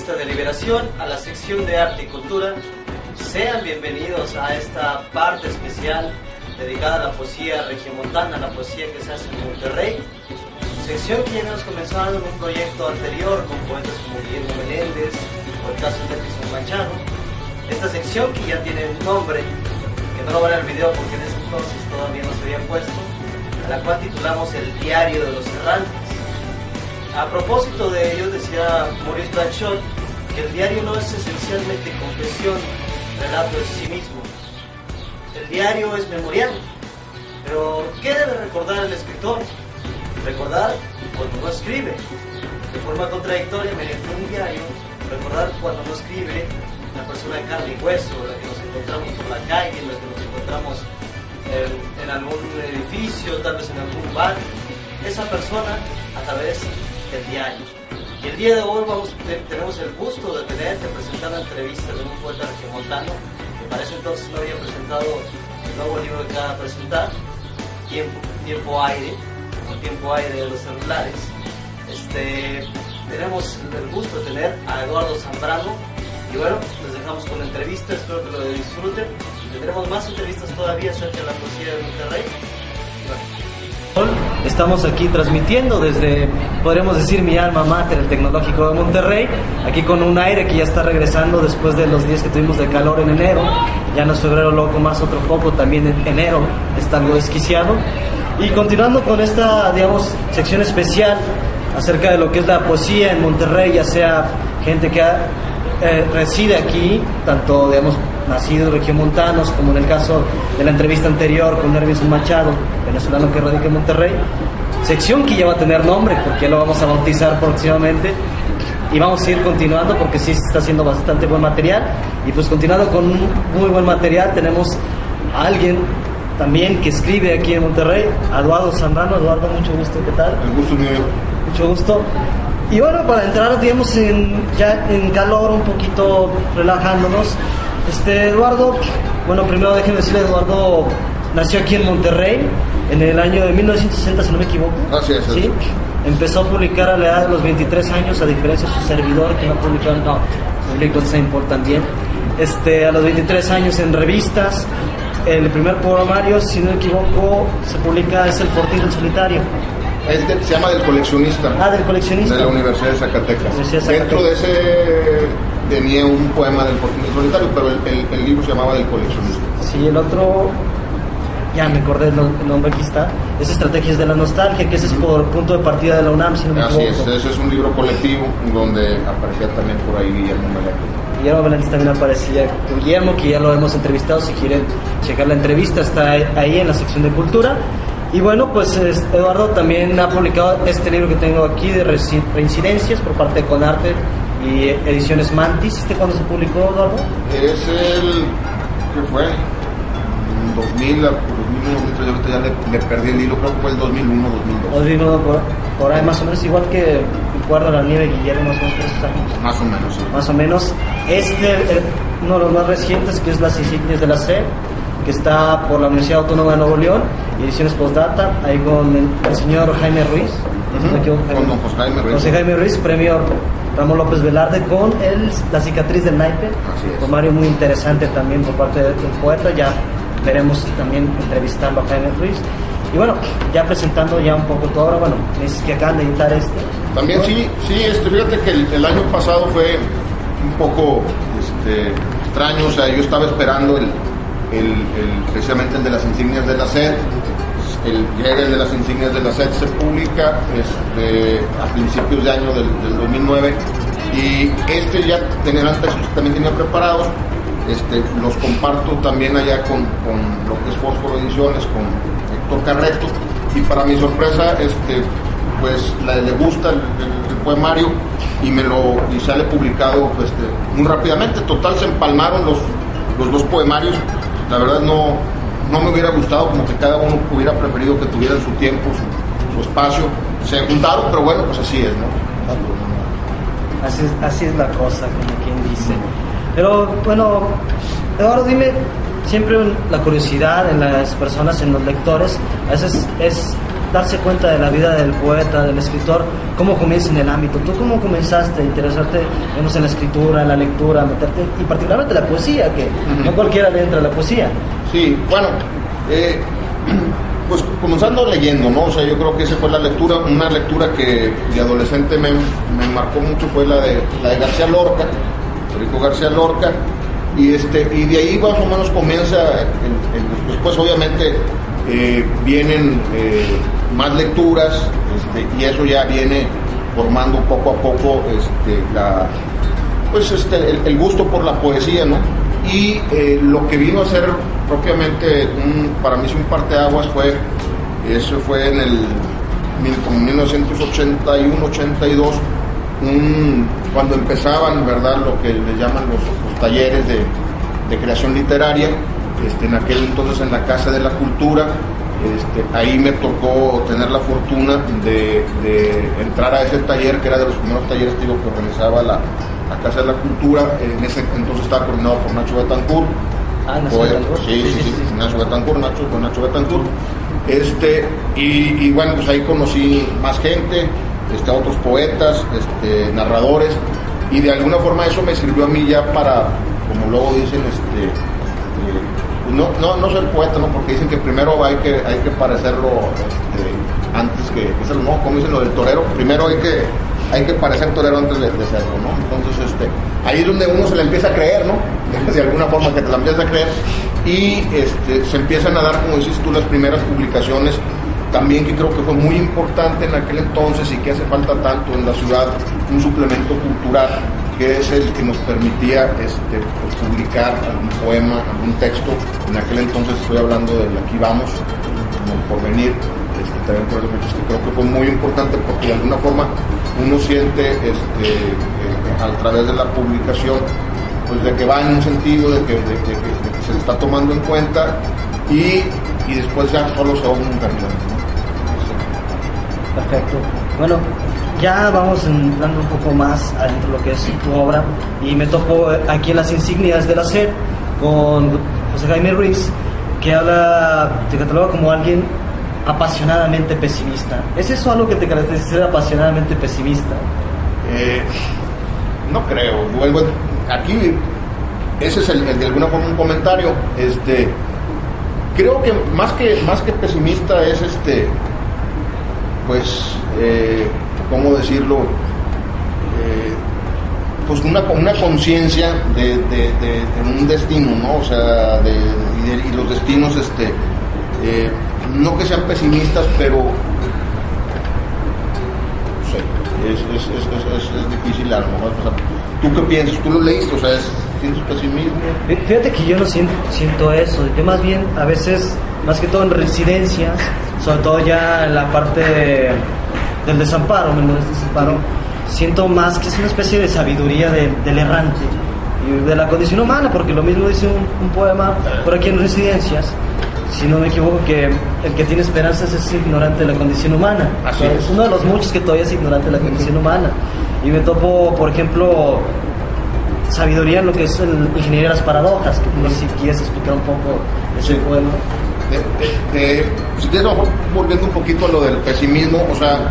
revista de Liberación, a la sección de arte y cultura. Sean bienvenidos a esta parte especial dedicada a la poesía regiomontana, a la poesía que se hace en Monterrey. Sección que ya hemos comenzado en un proyecto anterior con poetas como Guillermo Meléndez o el caso de Edison Machado. Esta sección que ya tiene un nombre, que no lo van a ver en el video porque en ese entonces todavía no se había puesto, a la cual titulamos El Diario de los Errantes. A propósito de ello, decía Maurice Blanchot que el diario no es esencialmente confesión, relato de sí mismo. El diario es memorial. Pero, ¿qué debe recordar el escritor? Recordar cuando no escribe. De forma contradictoria, mediante un diario, recordar cuando no escribe una persona de carne y hueso, la que nos encontramos por la calle, la que nos encontramos en algún edificio, tal vez en algún bar. Esa persona a través del diario. Y el día de hoy tenemos el gusto de presentar la entrevista de un poeta regiomontano que para ese entonces no había presentado el nuevo libro que acaba de presentar, Tiempo Aire de los celulares. Tenemos el gusto de tener a Eduardo Zambrano y bueno, les dejamos con la entrevista, espero que lo disfruten. Tendremos más entrevistas todavía acerca de la poesía de Monterrey. Estamos aquí transmitiendo desde, podríamos decir, mi alma mater, el Tecnológico de Monterrey, aquí con un aire que ya está regresando después de los días que tuvimos de calor en enero. Ya no es febrero loco más otro poco, también en enero está algo desquiciado. Y continuando con esta, digamos, sección especial acerca de lo que es la poesía en Monterrey, ya sea gente que reside aquí, tanto, digamos, nacidos regiomontanos, como en el caso de la entrevista anterior con Edison Machado, venezolano que radica en Monterrey. Sección que ya va a tener nombre, porque ya lo vamos a bautizar próximamente. Y vamos a ir continuando porque sí se está haciendo bastante buen material. Y pues continuando con un muy buen material, tenemos a alguien también que escribe aquí en Monterrey, Eduardo Zambrano. Eduardo, mucho gusto, ¿qué tal? El gusto es mío. Mucho gusto. Y bueno, para entrar, digamos, ya en calor, un poquito relajándonos, Eduardo, bueno, primero déjenme decirle, Eduardo nació aquí en Monterrey en el año de 1960, si no me equivoco. Así es. ¿Sí? Empezó a publicar a la edad de los 23 años, a diferencia de su servidor, que no publicó, publicó el Saint Paul también. A los 23 años en revistas. El primer poemario, si no me equivoco, se publica, es El Fortín del Solitario. Se llama Del Coleccionista. Del Coleccionista. De la Universidad de Zacatecas. Dentro de ese tenía un poema del Fortín del Solitario, pero el libro se llamaba Del Coleccionista. Sí, el otro, ya me acordé el nombre, aquí está. Es Estrategias de la Nostalgia, que ese es por punto de partida de la UNAM, si no me equivoco. Así es, ese es un libro colectivo donde aparecía también por ahí Guillermo Meléndez. Guillermo Meléndez también aparecía. Guillermo, que ya lo hemos entrevistado, si quieren checar la entrevista, está ahí en la sección de cultura. Y bueno, pues Eduardo también ha publicado este libro que tengo aquí de reincidencias por parte de Conarte y Ediciones Mantis. ¿Cuándo se publicó, Eduardo? Es ¿qué fue? 2000, 2001, 2003, ahorita ya le perdí el hilo, creo que fue el 2001, 2002. 2001, por ahí más o menos, igual que El Cuadro de la Nieve, Guillermo, más o menos 3 años. Más o menos, sí. Más o menos. Uno de los más recientes, que es Las Insignias de la SED, que está por la Universidad Autónoma de Nuevo León, Ediciones Postdata, ahí con el señor Jaime Ruiz. Con don José Jaime Ruiz. José Jaime Ruiz, premio Ramón López Velarde, con La Cicatriz del Naipe. Así es. Poemario muy interesante también por parte del poeta. Ya veremos también entrevistando a Jaime Ruiz. Y bueno, ya presentando ya un poco tu obra, bueno, me dices que acaban de editar También sí, fíjate que el año pasado fue un poco extraño, o sea, yo estaba esperando precisamente el de las insignias de la SED. Llega el de las insignias de la SED, se publica a principios de año del 2009 y ya también tenía preparados, los comparto también allá con lo que es Fósforo Ediciones, con Héctor Carreto, y para mi sorpresa pues le gusta el poemario y sale publicado muy rápidamente. Total, se empalmaron los dos poemarios. La verdad no me hubiera gustado, como que cada uno hubiera preferido que tuvieran su tiempo, su espacio. Se juntaron, pero bueno, pues así es, ¿no? Así es la cosa, como quien dice. Pero bueno, Eduardo, dime, siempre la curiosidad en las personas, en los lectores, a veces es darse cuenta de la vida del poeta, del escritor, cómo comienza en el ámbito. ¿Tú cómo comenzaste a interesarte, digamos, en la escritura, en la lectura, a meterte, y particularmente la poesía, que no cualquiera le entra a la poesía? Sí, bueno, pues comenzando leyendo, ¿no? O sea, yo creo que esa fue la lectura, una lectura que de adolescente me marcó mucho, fue la de García Lorca, Federico García Lorca, y de ahí más o menos comienza, después obviamente vienen más lecturas, y eso ya viene formando poco a poco el gusto por la poesía, ¿no? Y lo que vino a ser propiamente para mí es un parteaguas eso fue en el 1981-82, cuando empezaban, ¿verdad?, lo que le llaman los talleres de creación literaria, en aquel entonces en la Casa de la Cultura. Ahí me tocó tener la fortuna de entrar a ese taller, que era de los primeros talleres que organizaba la Casa de la Cultura. En ese entonces estaba coordinado por Nacho Betancourt. Nacho Betancourt. Sí, Nacho Betancourt. Y bueno, pues ahí conocí más gente, otros poetas, narradores, y de alguna forma eso me sirvió a mí ya para, como luego dicen, no ser poeta, ¿no? Porque dicen que primero hay que parecerlo antes que serlo, ¿no? Como dicen lo del torero, primero hay que parecer torero antes de serlo, ¿no? Entonces, ahí es donde uno se le empieza a creer, ¿no? De alguna forma que te la empieza a creer, y se empiezan a dar, como dices tú, las primeras publicaciones, también, que creo que fue muy importante en aquel entonces y que hace falta tanto en la ciudad, un suplemento cultural, que es el que nos permitía publicar algún poema, algún texto. En aquel entonces estoy hablando del Aquí Vamos, como El Porvenir, también por eso que creo que fue muy importante, porque de alguna forma uno siente a través de la publicación, pues de que va en un sentido de que se le está tomando en cuenta, y después ya solo se va un camino. Perfecto. Bueno, ya vamos entrando un poco más adentro de lo que es tu obra, y me topo aquí en las insignias de la SED con José Jaime Ruiz, que te cataloga como alguien apasionadamente pesimista. ¿Es eso algo que te caracteriza, ser apasionadamente pesimista? No creo. Bueno, aquí ese es el de alguna forma un comentario. Creo que más que pesimista es ¿cómo decirlo? Pues una conciencia de un destino, ¿no? O sea, y los destinos, no que sean pesimistas, pero no sé, es difícil a lo mejor. O sea, ¿tú qué piensas? ¿Tú lo leíste? O sea, ¿sientes pesimismo? Fíjate que yo no siento eso. Yo más bien, a veces, más que todo en residencias, sobre todo ya en la parte del desamparo, siento más que es una especie de sabiduría del errante y de la condición humana, porque lo mismo dice un poema por aquí en Residencias, si no me equivoco, que el que tiene esperanzas es ignorante de la condición humana. Así es uno de los muchos que todavía es ignorante de la condición humana. Y me topo, por ejemplo, sabiduría en lo que es el ingeniería de las paradojas, que no sé si quieres explicar un poco ese poema. Si quieres, volviendo un poquito a lo del pesimismo, o sea,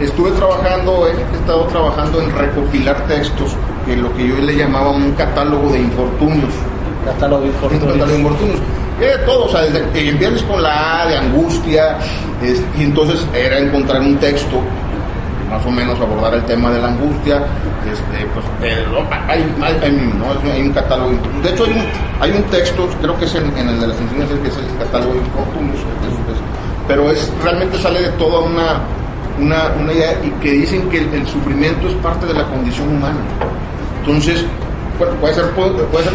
he estado trabajando en recopilar textos, que lo que yo le llamaba un catálogo de infortunios. Catálogo de infortunios. Todo, o sea, desde que empiezas con la A de angustia, y entonces era encontrar un texto que más o menos abordar el tema de la angustia. Hay un catálogo. De hecho, hay un texto, creo que es en el de las insignias, que es el catálogo de infortunios, pero realmente sale de toda una idea, y que dicen que el sufrimiento es parte de la condición humana. Entonces, bueno, puede ser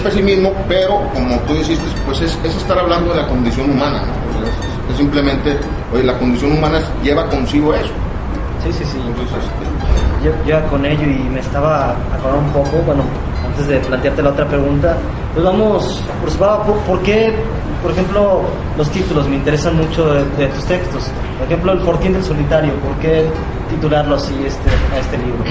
pesimismo, pero como tú dijiste, pues es estar hablando de la condición humana, ¿no? O sea, es simplemente, oye, la condición humana lleva consigo eso. Sí. Entonces, yo con ello, y me estaba acordando un poco, bueno, antes de plantearte la otra pregunta, pues vamos por separado. ¿Por qué, por ejemplo, los títulos me interesan mucho de tus textos? Por ejemplo, El Fortín del Solitario, ¿por qué titularlo así a este libro?